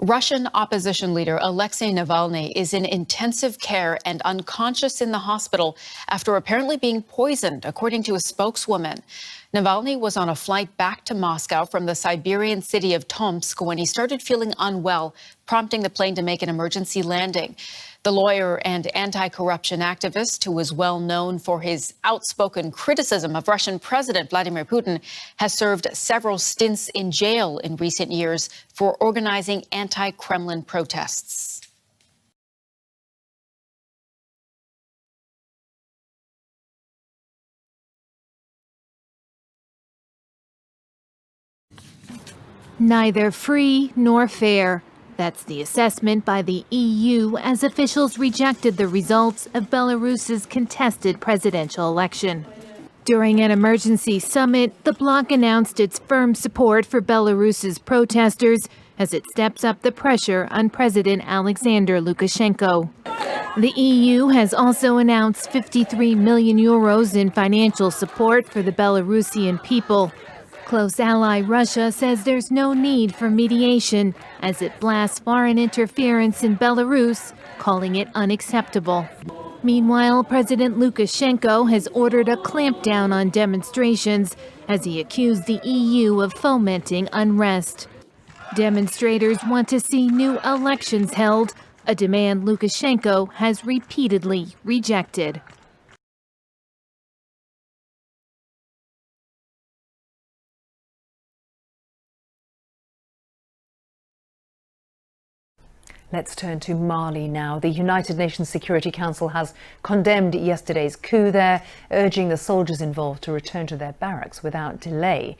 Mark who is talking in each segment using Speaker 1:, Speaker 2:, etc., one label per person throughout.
Speaker 1: Russian opposition leader Alexei Navalny is in intensive care and unconscious in the hospital after apparently being poisoned, according to a spokeswoman. Navalny was on a flight back to Moscow from the Siberian city of Tomsk when he started feeling unwell, prompting the plane to make an emergency landing. The lawyer and anti-corruption activist, who is well known for his outspoken criticism of Russian President Vladimir Putin, has served several stints in jail in recent years for organizing anti-Kremlin protests.
Speaker 2: Neither free nor fair. That's the assessment by the EU as officials rejected the results of Belarus's contested presidential election. During an emergency summit, the bloc announced its firm support for Belarus's protesters as it steps up the pressure on President Alexander Lukashenko. The EU has also announced 53 million euros in financial support for the Belarusian people. Close ally Russia says there's no need for mediation as it blasts foreign interference in Belarus, calling it unacceptable. Meanwhile, President Lukashenko has ordered a clampdown on demonstrations as he accused the EU of fomenting unrest. Demonstrators want to see new elections held, a demand Lukashenko has repeatedly rejected.
Speaker 3: Let's turn to Mali now. The United Nations Security Council has condemned yesterday's coup there, urging the soldiers involved to return to their barracks without delay.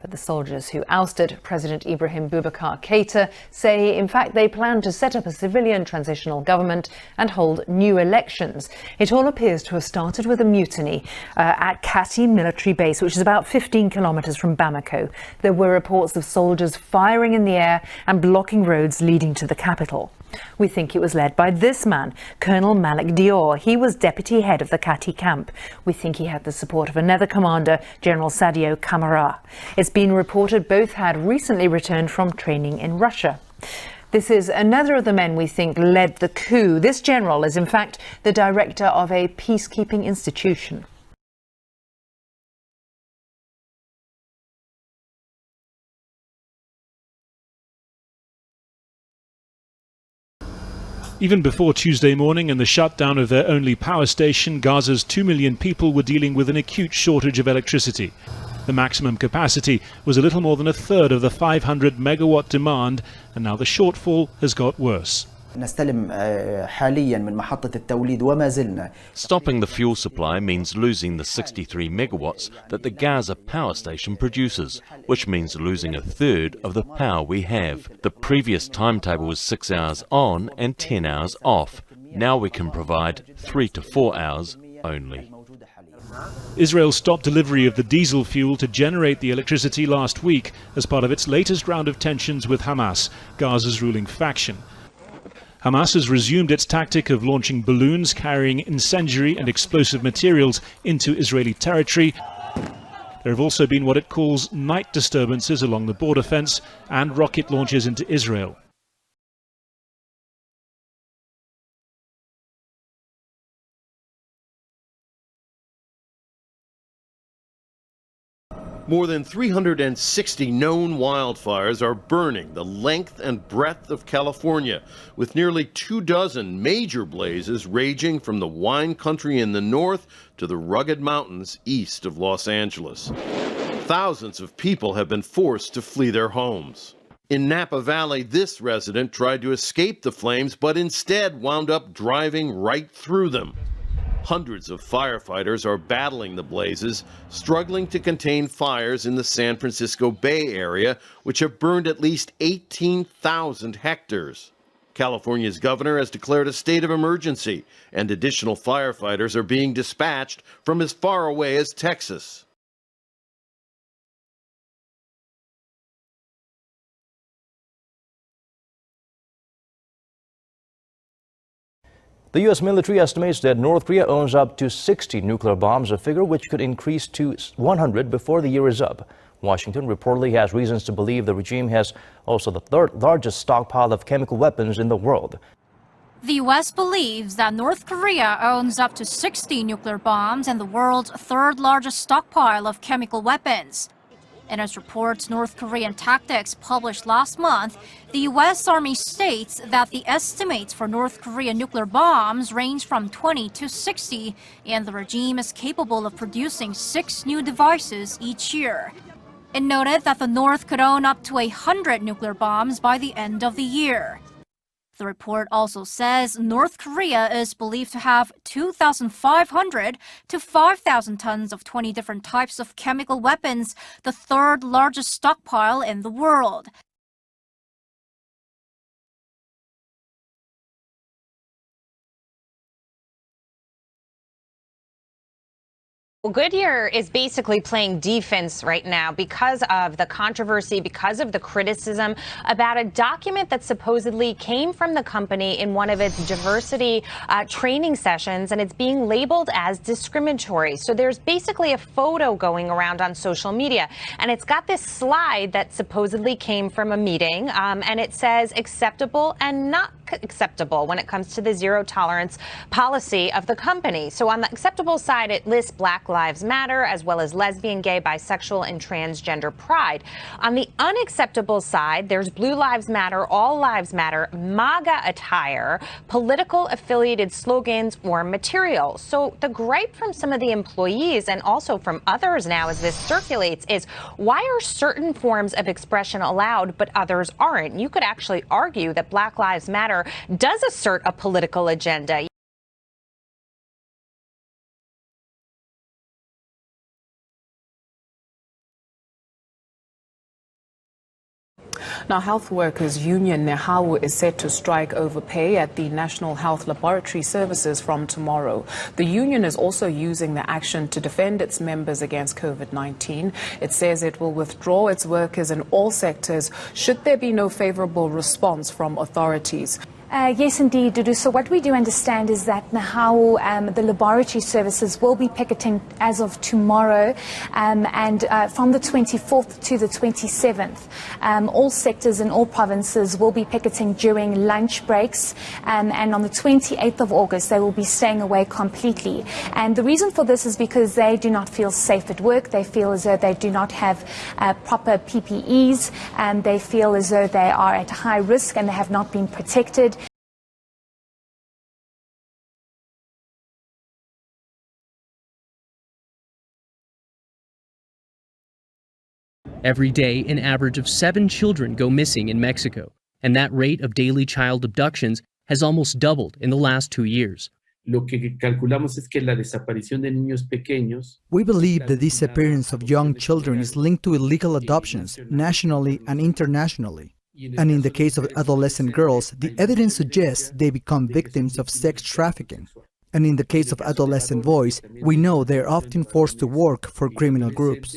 Speaker 3: But the soldiers who ousted President Ibrahim Boubacar Keïta say, in fact, they plan to set up a civilian transitional government and hold new elections. It all appears to have started with a mutiny at Kati military base, which is about 15 kilometers from Bamako. There were reports of soldiers firing in the air and blocking roads leading to the capital. We think it was led by this man, Colonel Malik Dior. He was deputy head of the Kati camp. We think he had the support of another commander, General Sadio Kamara. It's been reported both had recently returned from training in Russia. This is another of the men we think led the coup. This general is in fact the director of a peacekeeping institution.
Speaker 4: Even before Tuesday morning and the shutdown of their only power station, Gaza's 2 million people were dealing with an acute shortage of electricity. The maximum capacity was a little more than a third of the 500 megawatt demand, and now the shortfall has got worse.
Speaker 5: Stopping
Speaker 6: the fuel supply means losing the 63 megawatts that the Gaza power station produces, which means losing a third of the power we have. The previous timetable was 6 hours on and 10 hours off. Now we can provide 3 to 4 hours only.
Speaker 4: Israel stopped delivery of the diesel fuel to generate the electricity last week as part of its latest round of tensions with Hamas, Gaza's ruling faction. Hamas has resumed its tactic of launching balloons carrying incendiary and explosive materials into Israeli territory. There have also been what it calls night disturbances along the border fence and rocket launches into Israel.
Speaker 7: More than 360 known wildfires are burning the length and breadth of California, with nearly 24 major blazes raging from the wine country in the north to the rugged mountains east of Los Angeles. Thousands of people have been forced to flee their homes. In Napa Valley, this resident tried to escape the flames, but instead wound up driving right through them. Hundreds of firefighters are battling the blazes, struggling to contain fires in the San Francisco Bay Area, which have burned at least 18,000 hectares. California's governor has declared a state of emergency, and additional firefighters are being dispatched from as far away as Texas.
Speaker 8: The U.S. military estimates that North Korea owns up to 60 nuclear bombs, a figure which could increase to 100 before the year is up. Washington reportedly has reasons to believe the regime has also the third largest stockpile of chemical weapons in the world.
Speaker 5: The U.S. believes that North Korea owns up to 60 nuclear bombs and the world's third largest stockpile of chemical weapons. In its reports, North Korean Tactics published last month, the U.S. Army states that the estimates for North Korean nuclear bombs range from 20 to 60, and the regime is capable of producing 6 new devices each year. It noted that the North could own up to 100 nuclear bombs by the end of the year. The report also says North Korea is believed to have 2,500 to 5,000 tons of 20 different types of chemical weapons, the third largest stockpile in the world.
Speaker 9: Well, Goodyear is basically playing defense right now because of the controversy, because of the criticism about a document that supposedly came from the company in one of its diversity training sessions, and it's being labeled as discriminatory. So there's basically a photo going around on social media, and it's got this slide that supposedly came from a meeting, and it says acceptable and not acceptable when it comes to the zero tolerance policy of the company. So on the acceptable side, it lists Black Lives Matter, as well as lesbian, gay, bisexual, and transgender pride. On the unacceptable side, there's Blue Lives Matter, All Lives Matter, MAGA attire, political affiliated slogans, or material. So the gripe from some of the employees and also from others now as this circulates is, why are certain forms of expression allowed but others aren't? You could actually argue that Black Lives Matter does assert a political agenda.
Speaker 10: Now, health workers union Nehawu is set to strike over pay at the National Health Laboratory Services from tomorrow. The union is also using the action to defend its members against COVID-19. It says it will withdraw its workers in all sectors should there be no favorable response from authorities.
Speaker 11: Yes, indeed, Dudu. So what we do understand is that Nehawu, the laboratory services, will be picketing as of tomorrow, and from the 24th to the 27th. All sectors in all provinces will be picketing during lunch breaks, and on the 28th of August they will be staying away completely. And the reason for this is because they do not feel safe at work. They feel as though they do not have proper PPEs, and they feel as though they are at high risk and they have not been protected.
Speaker 12: Every day, an average of 7 children go missing in Mexico, and that rate of daily child abductions has almost doubled in the last 2 years.
Speaker 13: We believe the disappearance of young children is linked to illegal adoptions, nationally and internationally. And in the case of adolescent girls, the evidence suggests they become victims of sex trafficking. And in the case of adolescent boys, we know they're often forced to work for criminal groups.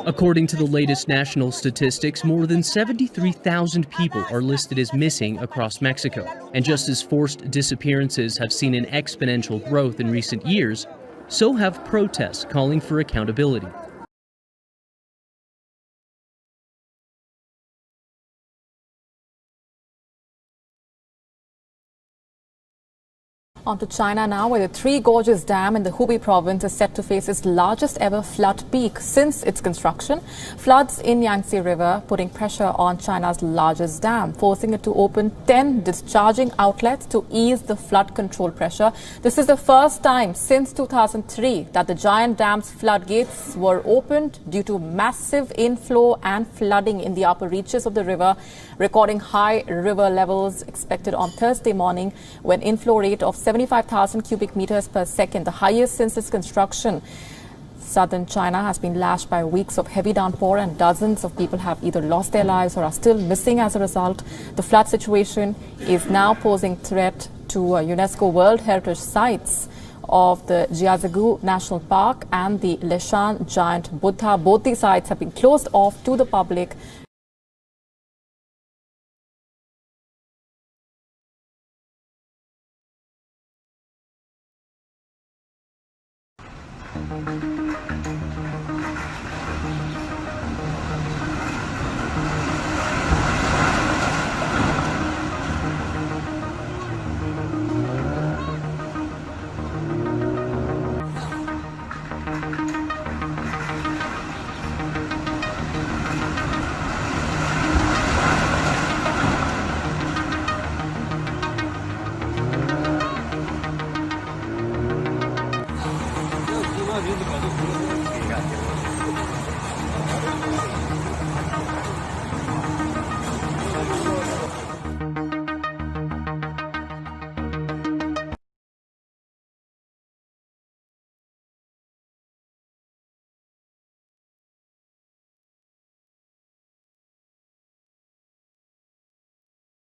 Speaker 12: According to the latest national statistics, more than 73,000 people are listed as missing across Mexico. And just as forced disappearances have seen an exponential growth in recent years, so have protests calling for accountability.
Speaker 14: On to China now, where the Three Gorges Dam in the Hubei province is set to face its largest ever flood peak since its construction. Floods in Yangtze River putting pressure on China's largest dam, forcing it to open 10 discharging outlets to ease the flood control pressure. This is the first time since 2003 that the giant dam's floodgates were opened due to massive inflow and flooding in the upper reaches of the river, recording high river levels expected on Thursday morning when inflow rate of 75,000 cubic meters per second, the highest since its construction. Southern China has been lashed by weeks of heavy downpour, and dozens of people have either lost their lives or are still missing as a result. The flood situation is now posing threat to UNESCO World Heritage Sites of the Jiazigu National Park and the Leshan Giant Buddha. Both these sites have been closed off to the public.